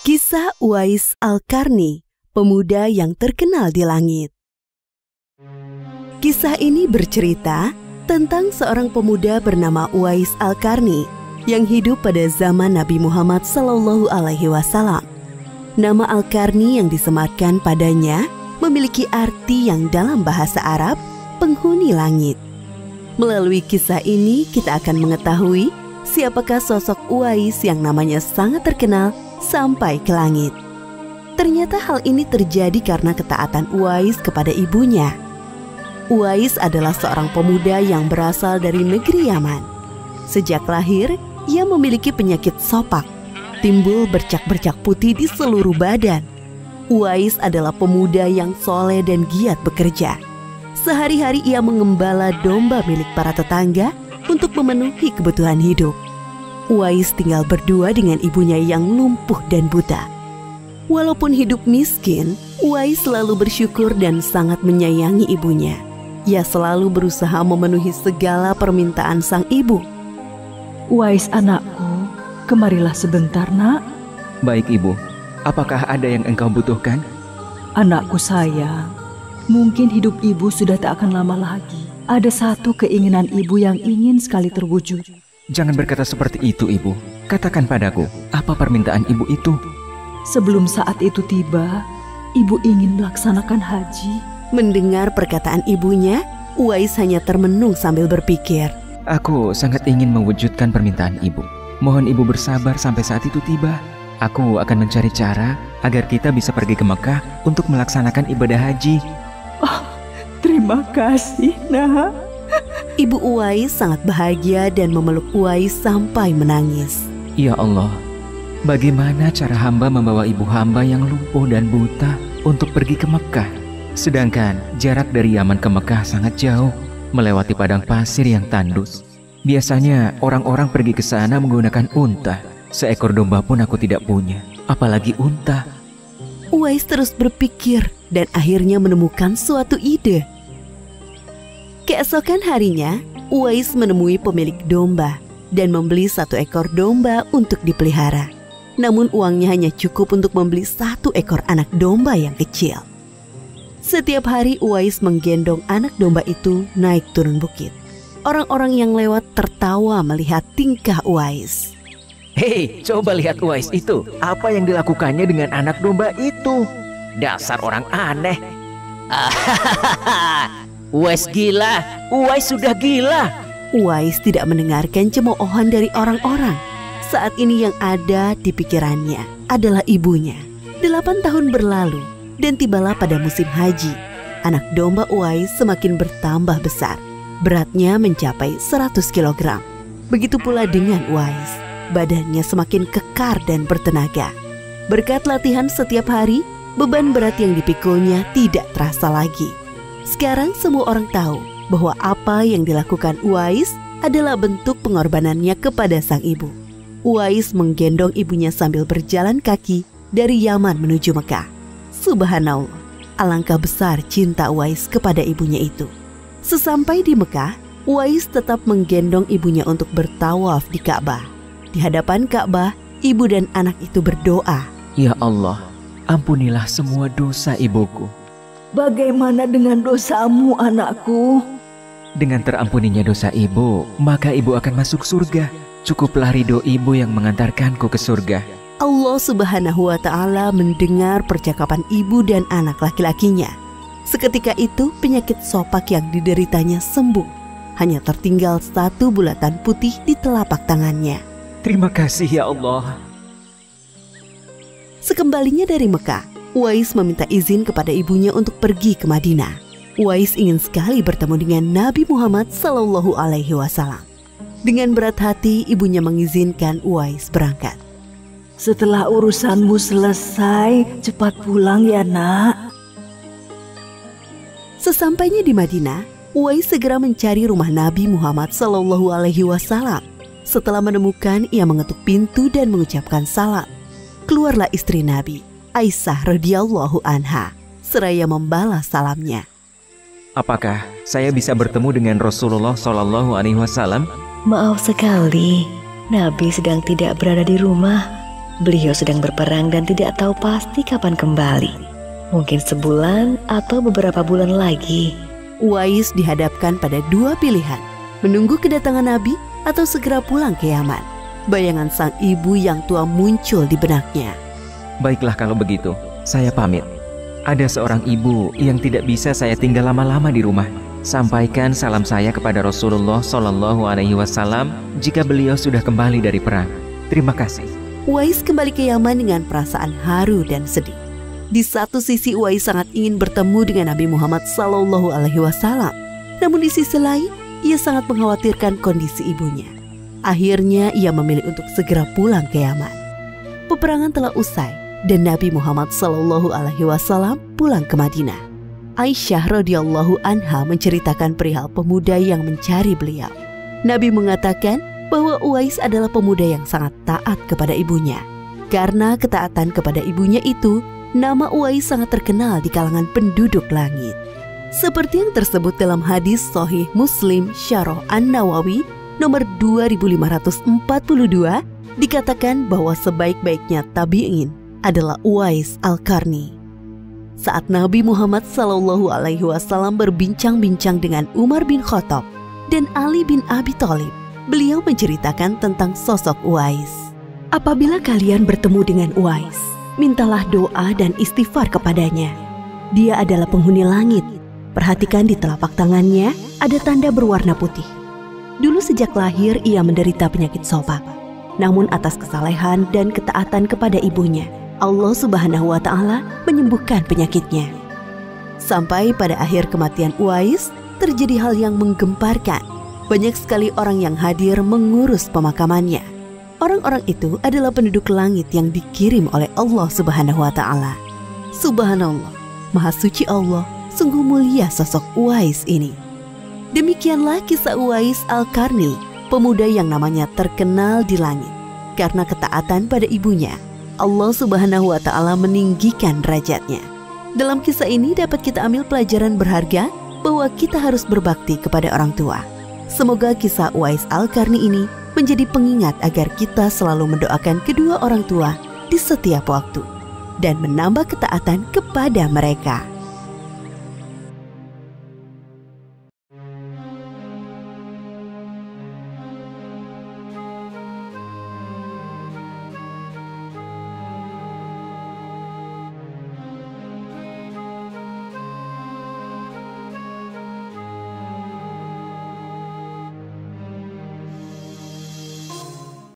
Kisah Uwais Al-Qarni, pemuda yang terkenal di langit. Kisah ini bercerita tentang seorang pemuda bernama Uwais Al-Qarni yang hidup pada zaman Nabi Muhammad SAW. Nama Al-Qarni yang disematkan padanya memiliki arti yang dalam bahasa Arab, penghuni langit. Melalui kisah ini kita akan mengetahui siapakah sosok Uwais yang namanya sangat terkenal sampai ke langit. Ternyata hal ini terjadi karena ketaatan Uwais kepada ibunya. Uwais adalah seorang pemuda yang berasal dari negeri Yaman. Sejak lahir, ia memiliki penyakit sopak, timbul bercak-bercak putih di seluruh badan. Uwais adalah pemuda yang soleh dan giat bekerja. Sehari-hari ia mengembala domba milik para tetangga untuk memenuhi kebutuhan hidup. Uwais tinggal berdua dengan ibunya yang lumpuh dan buta. Walaupun hidup miskin, Uwais selalu bersyukur dan sangat menyayangi ibunya. Ia selalu berusaha memenuhi segala permintaan sang ibu. Uwais anakku, kemarilah sebentar nak. Baik ibu, apakah ada yang engkau butuhkan? Anakku sayang, mungkin hidup ibu sudah tak akan lama lagi. Ada satu keinginan ibu yang ingin sekali terwujud. Jangan berkata seperti itu ibu. Katakan padaku, apa permintaan ibu itu? Sebelum saat itu tiba, ibu ingin melaksanakan haji. Mendengar perkataan ibunya, Uwais hanya termenung sambil berpikir. Aku sangat ingin mewujudkan permintaan ibu. Mohon ibu bersabar sampai saat itu tiba. Aku akan mencari cara agar kita bisa pergi ke Mekah untuk melaksanakan ibadah haji. Oh, terima kasih nak. Ibu Uwais sangat bahagia dan memeluk Uwais sampai menangis. Ya Allah, bagaimana cara hamba membawa ibu hamba yang lumpuh dan buta untuk pergi ke Mekah? Sedangkan jarak dari Yaman ke Mekah sangat jauh, melewati padang pasir yang tandus. Biasanya orang-orang pergi ke sana menggunakan unta. Seekor domba pun aku tidak punya, apalagi unta. Uwais terus berpikir dan akhirnya menemukan suatu ide. Keesokan harinya, Uwais menemui pemilik domba dan membeli 1 ekor domba untuk dipelihara. Namun uangnya hanya cukup untuk membeli 1 ekor anak domba yang kecil. Setiap hari Uwais menggendong anak domba itu naik turun bukit. Orang-orang yang lewat tertawa melihat tingkah Uwais. Hei, coba lihat Uwais itu. Apa yang dilakukannya dengan anak domba itu? Dasar orang aneh. Uwais gila, Uwais sudah gila. Uwais tidak mendengarkan cemoohan dari orang-orang. Saat ini yang ada di pikirannya adalah ibunya. 8 tahun berlalu dan tibalah pada musim haji. Anak domba Uwais semakin bertambah besar. Beratnya mencapai 100 kg. Begitu pula dengan Uwais. Badannya semakin kekar dan bertenaga. Berkat latihan setiap hari, beban berat yang dipikulnya tidak terasa lagi. Sekarang semua orang tahu bahwa apa yang dilakukan Uwais adalah bentuk pengorbanannya kepada sang ibu. Uwais menggendong ibunya sambil berjalan kaki dari Yaman menuju Mekah. Subhanallah, alangkah besar cinta Uwais kepada ibunya itu. Sesampai di Mekah, Uwais tetap menggendong ibunya untuk bertawaf di Ka'bah. Di hadapan Ka'bah, ibu dan anak itu berdoa. Ya Allah, ampunilah semua dosa ibuku. Bagaimana dengan dosamu anakku? Dengan terampuninya dosa ibu, maka ibu akan masuk surga. Cukuplah ridho ibu yang mengantarkanku ke surga. Allah Subhanahu wa Ta'ala mendengar percakapan ibu dan anak laki-lakinya. Seketika itu penyakit sopak yang dideritanya sembuh. Hanya tertinggal 1 bulatan putih di telapak tangannya. Terima kasih ya Allah. Sekembalinya dari Mekah, Uwais meminta izin kepada ibunya untuk pergi ke Madinah. Uwais ingin sekali bertemu dengan Nabi Muhammad SAW. Dengan berat hati, ibunya mengizinkan Uwais berangkat. Setelah urusanmu selesai, cepat pulang ya nak. Sesampainya di Madinah, Uwais segera mencari rumah Nabi Muhammad SAW. Setelah menemukan, ia mengetuk pintu dan mengucapkan salam. Keluarlah istri Nabi, Aisyah radhiyallahu anha, seraya membalas salamnya. Apakah saya bisa bertemu dengan Rasulullah SAW? Maaf sekali, Nabi sedang tidak berada di rumah. Beliau sedang berperang dan tidak tahu pasti kapan kembali. Mungkin sebulan atau beberapa bulan lagi. Uwais dihadapkan pada dua pilihan, menunggu kedatangan Nabi atau segera pulang ke Yaman. Bayangan sang ibu yang tua muncul di benaknya. Baiklah kalau begitu, saya pamit. Ada seorang ibu yang tidak bisa saya tinggal lama-lama di rumah. Sampaikan salam saya kepada Rasulullah SAW jika beliau sudah kembali dari perang. Terima kasih. Uwais kembali ke Yaman dengan perasaan haru dan sedih. Di satu sisi Uwais sangat ingin bertemu dengan Nabi Muhammad SAW. Namun di sisi lain, ia sangat mengkhawatirkan kondisi ibunya. Akhirnya ia memilih untuk segera pulang ke Yaman. Peperangan telah usai dan Nabi Muhammad SAW pulang ke Madinah. Aisyah radhiyallahu anha menceritakan perihal pemuda yang mencari beliau. Nabi mengatakan bahwa Uwais adalah pemuda yang sangat taat kepada ibunya. Karena ketaatan kepada ibunya itu, nama Uwais sangat terkenal di kalangan penduduk langit. Seperti yang tersebut dalam hadis Sahih Muslim Syarah An-Nawawi nomor 2542, dikatakan bahwa sebaik-baiknya tabi'in adalah Uwais Al-Qarni. Saat Nabi Muhammad SAW berbincang-bincang dengan Umar bin Khattab dan Ali bin Abi Thalib, beliau menceritakan tentang sosok Uwais. Apabila kalian bertemu dengan Uwais, mintalah doa dan istighfar kepadanya. Dia adalah penghuni langit. Perhatikan di telapak tangannya ada tanda berwarna putih. Dulu sejak lahir ia menderita penyakit sopak. Namun atas kesalehan dan ketaatan kepada ibunya, Allah Subhanahu wa Ta'ala menyembuhkan penyakitnya. Sampai pada akhir kematian Uwais, terjadi hal yang menggemparkan. Banyak sekali orang yang hadir mengurus pemakamannya. Orang-orang itu adalah penduduk langit yang dikirim oleh Allah Subhanahu wa Ta'ala. Subhanallah, Maha Suci Allah, sungguh mulia sosok Uwais ini. Demikianlah kisah Uwais Al-Qarni, pemuda yang namanya terkenal di langit. Karena ketaatan pada ibunya, Allah Subhanahu wa Ta'ala meninggikan derajatnya. Dalam kisah ini dapat kita ambil pelajaran berharga bahwa kita harus berbakti kepada orang tua. Semoga kisah Uwais Al-Qarni ini menjadi pengingat agar kita selalu mendoakan kedua orang tua di setiap waktu dan menambah ketaatan kepada mereka.